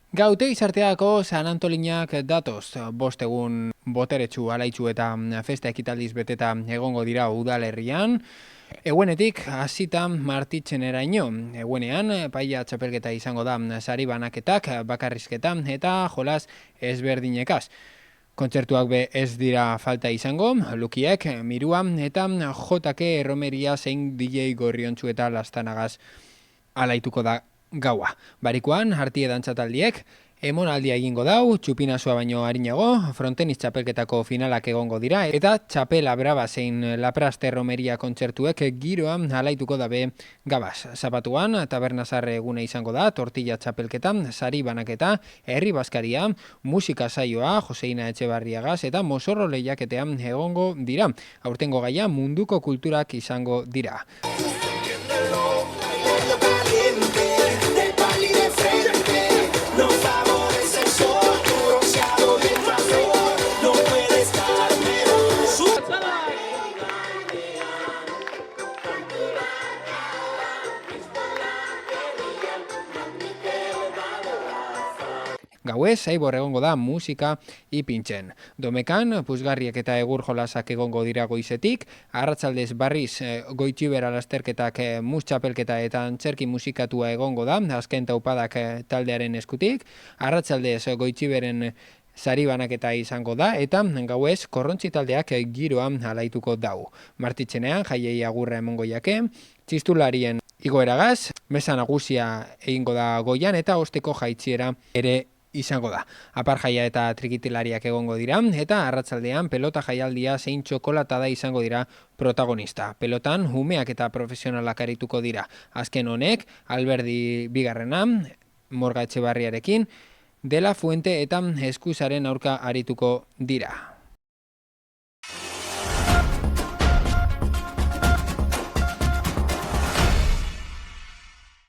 Gautegi sarteako San Antolinak datoz, bost egun boteretsu, alaitzu eta festa ekitaldiz beteta egongo dira udalerrian. Eguenetik hasita Martitxeneraino. Eguenean paia txapelketa izango da, sari banaketak, bakarrizketa eta jolas ezberdinekaz. Kontzertuak be ez dira falta izango, Lukiek, Mirua eta JK Erromeria zein DJ Gorriontsu eta Lastanagaz alaituko da gaua. Barikuan, hartie dantzataldiek, emonaldia egingo dau, txupinazua baino harinago, fronteniz txapelketako finalak egongo dira, eta txapela braba zein Lapraste Romeria kontzertuek giroa alaituko dabe gabaz. Zapatuan, tabernazarre egune izango da, tortilla txapelketa, sari banaketa, herri baskaria, musika saioa, Joseina Etxebarriagaz, eta mozorro lehiaketean egongo dira. Aurtengo gaia munduko kulturak izango dira. Gauez, Aibor egongo da musika ipintzen. Domekan, puzgarriek eta egur jolasak egongo dira goizetik, arratsaldez barriz goitxibera lasterketak mus txapelketa eta antzerki musikatua egongo da, azken taupadak taldearen eskutik, arratsaldez goitxiberen sari banaketa izango da, eta gauez korrontzi taldeak giroa alaituko dau. Martitxenean, jaiei agurra emongo jake, txistularien igoeragaz, mesa nagusia egingo da goian, eta osteko jaitziera ere izango da. Apar jaia eta trikitilariak egongo dira, eta arratsaldean pelota jaialdia zein txokolata da izango dira protagonista. Pelotan umeak eta profesionalak arituko dira. Azken honek, Alberdi bigarrena, Morga Etxebarriarekin, De La Fuente eta Eskuzaren aurka arituko dira.